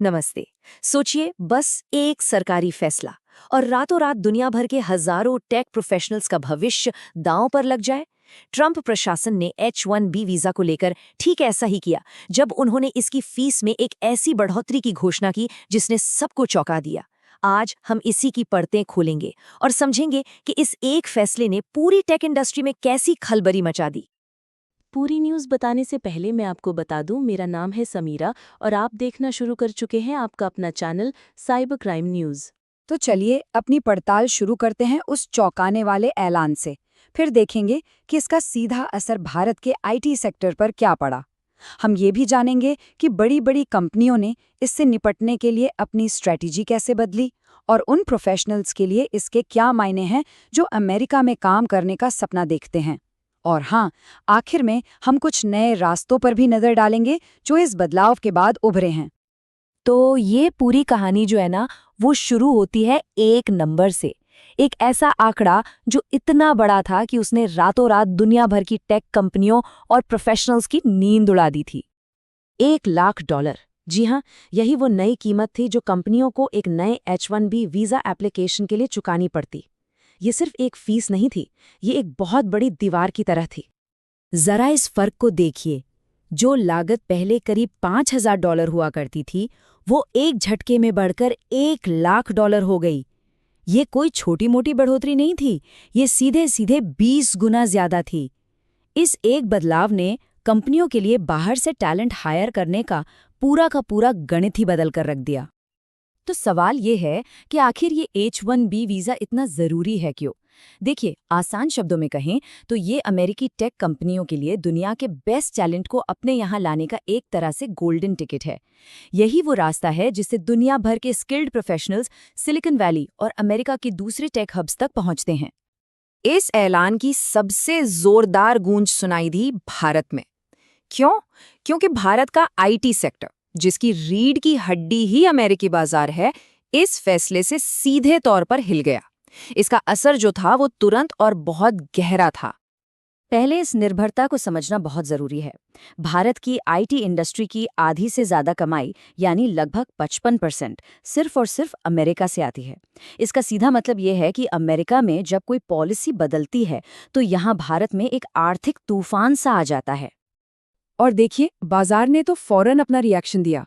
नमस्ते। सोचिए, बस एक सरकारी फैसला और रातों रात दुनिया भर के हजारों टेक प्रोफेशनल्स का भविष्य दांव पर लग जाए। ट्रंप प्रशासन ने H-1B वीजा को लेकर ठीक ऐसा ही किया, जब उन्होंने इसकी फीस में एक ऐसी बढ़ोतरी की घोषणा की जिसने सबको चौंका दिया। आज हम इसी की परतें खोलेंगे और समझेंगे कि इस एक फैसले ने पूरी टेक इंडस्ट्री में कैसी खलबली मचा दी। पूरी न्यूज़ बताने से पहले मैं आपको बता दूं, मेरा नाम है समीरा और आप देखना शुरू कर चुके हैं आपका अपना चैनल साइबर क्राइम न्यूज़। तो चलिए अपनी पड़ताल शुरू करते हैं उस चौंकाने वाले ऐलान से। फिर देखेंगे कि इसका सीधा असर भारत के आईटी सेक्टर पर क्या पड़ा। हम ये भी जानेंगे कि बड़ी बड़ी कंपनियों ने इससे निपटने के लिए अपनी स्ट्रेटजी कैसे बदली और उन प्रोफेशनल्स के लिए इसके क्या मायने हैं जो अमेरिका में काम करने का सपना देखते हैं। और हाँ, आखिर में हम कुछ नए रास्तों पर भी नज़र डालेंगे जो इस बदलाव के बाद उभरे हैं। तो ये पूरी कहानी जो है ना, वो शुरू होती है एक नंबर से। एक ऐसा आंकड़ा जो इतना बड़ा था कि उसने रातों रात दुनिया भर की टेक कंपनियों और प्रोफेशनल्स की नींद उड़ा दी थी। $1 लाख। जी हाँ, यही वो नई कीमत थी जो कंपनियों को एक नए H-1B वीजा एप्लीकेशन के लिए चुकानी पड़ती। ये सिर्फ एक फीस नहीं थी, ये एक बहुत बड़ी दीवार की तरह थी। जरा इस फर्क को देखिए। जो लागत पहले करीब $5,000 हुआ करती थी, वो एक झटके में बढ़कर $1 लाख हो गई। ये कोई छोटी मोटी बढ़ोतरी नहीं थी, ये सीधे सीधे 20 गुना ज्यादा थी। इस एक बदलाव ने कंपनियों के लिए बाहर से टैलेंट हायर करने का पूरा गणित ही बदल कर रख दिया। तो सवाल ये है कि आखिर ये H-1B वीजा इतना जरूरी है क्यों? देखिए, आसान शब्दों में कहें तो ये अमेरिकी टेक कंपनियों के लिए दुनिया के बेस्ट टैलेंट को अपने यहाँ लाने का एक तरह से गोल्डन टिकट है। यही वो रास्ता है जिससे दुनिया भर के स्किल्ड प्रोफेशनल्स सिलिकॉन वैली और अमेरिका के दूसरे टेक हब्स तक पहुंचते हैं। इस ऐलान की सबसे जोरदार गूंज सुनाई दी भारत में। क्यों? क्योंकि भारत का आईटी सेक्टर, जिसकी रीढ़ की हड्डी ही अमेरिकी बाजार है, इस फैसले से सीधे तौर पर हिल गया। इसका असर जो था वो तुरंत और बहुत गहरा था। पहले इस निर्भरता को समझना बहुत जरूरी है। भारत की आईटी इंडस्ट्री की आधी से ज्यादा कमाई, यानी लगभग 55%, सिर्फ और सिर्फ अमेरिका से आती है। इसका सीधा मतलब यह है कि अमेरिका में जब कोई पॉलिसी बदलती है तो यहाँ भारत में एक आर्थिक तूफान सा आ जाता है। और देखिए, बाजार ने तो फौरन अपना रिएक्शन दिया।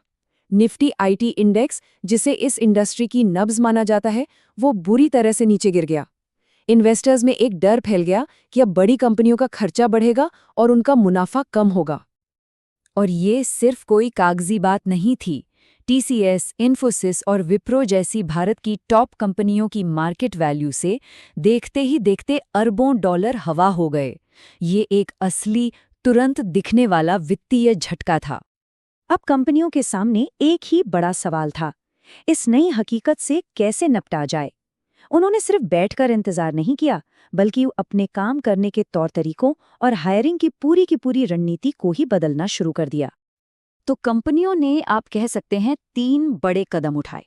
निफ्टी आईटी इंडेक्स, जिसे इस इंडस्ट्री की नब्ज माना जाता है, वो बुरी तरह से नीचे गिर गया। इन्वेस्टर्स में एक डर फैल गया कि अब बड़ी कंपनियों का खर्चा बढ़ेगा और उनका मुनाफा कम होगा। और ये सिर्फ कोई कागजी बात नहीं थी। टीसीएस, इन्फोसिस और विप्रो जैसी भारत की टॉप कंपनियों की मार्केट वैल्यू से देखते ही देखते अरबों डॉलर हवा हो गए। ये एक असली, तुरंत दिखने वाला वित्तीय झटका था। अब कंपनियों के सामने एक ही बड़ा सवाल था, इस नई हकीकत से कैसे निपटा जाए। उन्होंने सिर्फ बैठकर इंतजार नहीं किया, बल्कि अपने काम करने के तौर तरीकों और हायरिंग की पूरी रणनीति को ही बदलना शुरू कर दिया। तो कंपनियों ने, आप कह सकते हैं, 3 बड़े कदम उठाए।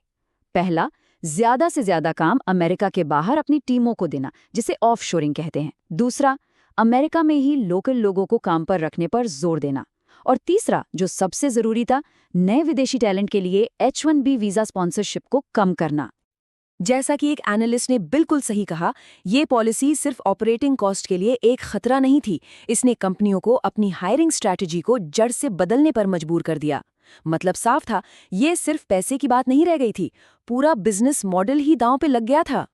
पहला, ज्यादा से ज्यादा काम अमेरिका के बाहर अपनी टीमों को देना, जिसे ऑफशोरिंग कहते हैं। दूसरा, अमेरिका में ही लोकल लोगों को काम पर रखने पर जोर देना। और तीसरा, जो सबसे जरूरी था, नए विदेशी टैलेंट के लिए H-1B वीजा स्पॉन्सरशिप को कम करना। जैसा कि एक एनालिस्ट ने बिल्कुल सही कहा, ये पॉलिसी सिर्फ ऑपरेटिंग कॉस्ट के लिए एक खतरा नहीं थी, इसने कंपनियों को अपनी हायरिंग स्ट्रैटेजी को जड़ से बदलने पर मजबूर कर दिया। मतलब साफ था, ये सिर्फ पैसे की बात नहीं रह गई थी, पूरा बिजनेस मॉडल ही दांव पे लग गया था।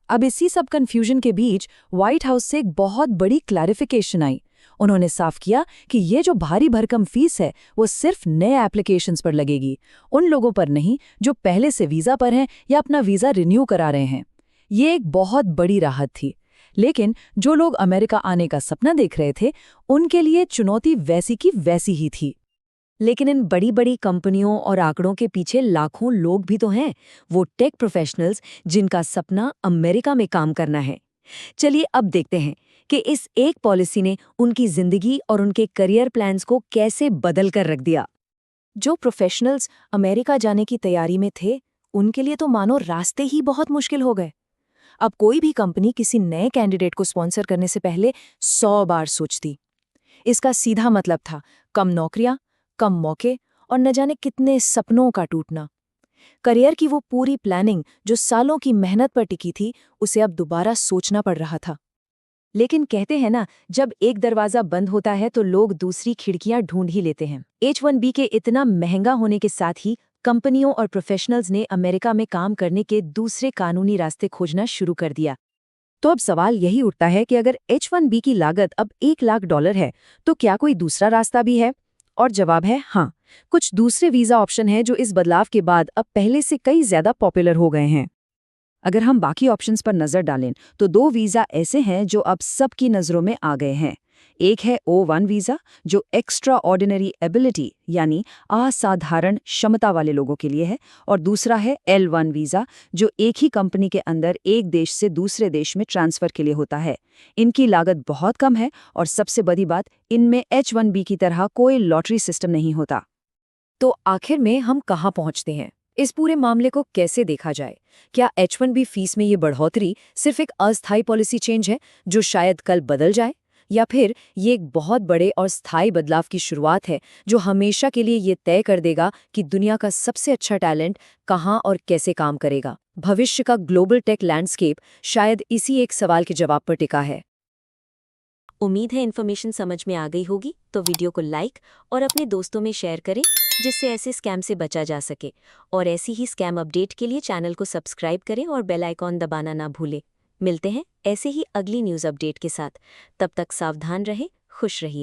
अब इसी सब कंफ्यूजन के बीच व्हाइट हाउस से एक बहुत बड़ी क्लैरिफिकेशन आई। उन्होंने साफ किया कि ये जो भारी भरकम फीस है वो सिर्फ नए एप्लीकेशंस पर लगेगी, उन लोगों पर नहीं जो पहले से वीजा पर हैं या अपना वीजा रिन्यू करा रहे हैं। ये एक बहुत बड़ी राहत थी, लेकिन जो लोग अमेरिका आने का सपना देख रहे थे, उनके लिए चुनौती वैसी की वैसी ही थी। लेकिन इन बड़ी बड़ी कंपनियों और आंकड़ों के पीछे लाखों लोग भी तो हैं, वो टेक प्रोफेशनल्स जिनका सपना अमेरिका में काम करना है। चलिए अब देखते हैं कि इस एक पॉलिसी ने उनकी जिंदगी और उनके करियर प्लान्स को कैसे बदल कर रख दिया। जो प्रोफेशनल्स अमेरिका जाने की तैयारी में थे, उनके लिए तो मानो रास्ते ही बहुत मुश्किल हो गए। अब कोई भी कंपनी किसी नए कैंडिडेट को स्पॉन्सर करने से पहले 100 बार सोचती। इसका सीधा मतलब था कम नौकरियां, कम मौके और न जाने कितने सपनों का टूटना। करियर की वो पूरी प्लानिंग जो सालों की मेहनत पर टिकी थी, उसे अब दोबारा सोचना पड़ रहा था। लेकिन कहते हैं ना, जब एक दरवाजा बंद होता है तो लोग दूसरी खिड़कियां ढूंढ ही लेते हैं। H1B के इतना महंगा होने के साथ ही कंपनियों और प्रोफेशनल्स ने अमेरिका में काम करने के दूसरे कानूनी रास्ते खोजना शुरू कर दिया। तो अब सवाल यही उठता है कि अगर H1B की लागत अब $1 लाख है, तो क्या कोई दूसरा रास्ता भी है? और जवाब है हाँ। कुछ दूसरे वीज़ा ऑप्शन हैं जो इस बदलाव के बाद अब पहले से कई ज़्यादा पॉपुलर हो गए हैं। अगर हम बाकी ऑप्शंस पर नज़र डालें तो 2 वीज़ा ऐसे हैं जो अब सबकी नज़रों में आ गए हैं। एक है O1 वीज़ा, जो एक्स्ट्रा ऑर्डिनरी एबिलिटी यानी असाधारण क्षमता वाले लोगों के लिए है, और दूसरा है L1 वीज़ा, जो एक ही कंपनी के अंदर एक देश से दूसरे देश में ट्रांसफ़र के लिए होता है। इनकी लागत बहुत कम है और सबसे बड़ी बात, इनमें H1B की तरह कोई लॉटरी सिस्टम नहीं होता। तो आखिर में हम कहाँ पहुँचते हैं? इस पूरे मामले को कैसे देखा जाए? क्या H1B फीस में ये बढ़ोतरी सिर्फ एक अस्थायी पॉलिसी चेंज है जो शायद कल बदल जाए, या फिर ये एक बहुत बड़े और स्थायी बदलाव की शुरुआत है जो हमेशा के लिए ये तय कर देगा कि दुनिया का सबसे अच्छा टैलेंट कहाँ और कैसे काम करेगा? भविष्य का ग्लोबल टेक लैंडस्केप शायद इसी एक सवाल के जवाब पर टिका है। उम्मीद है इन्फॉर्मेशन समझ में आ गई होगी, तो वीडियो को लाइक और अपने दोस्तों में शेयर करें, जिससे ऐसे स्कैम से बचा जा सके। और ऐसी ही स्कैम अपडेट के लिए चैनल को सब्सक्राइब करें और बेल आइकॉन दबाना ना भूलें। मिलते हैं ऐसे ही अगली न्यूज़ अपडेट के साथ। तब तक सावधान रहें, खुश रहिए।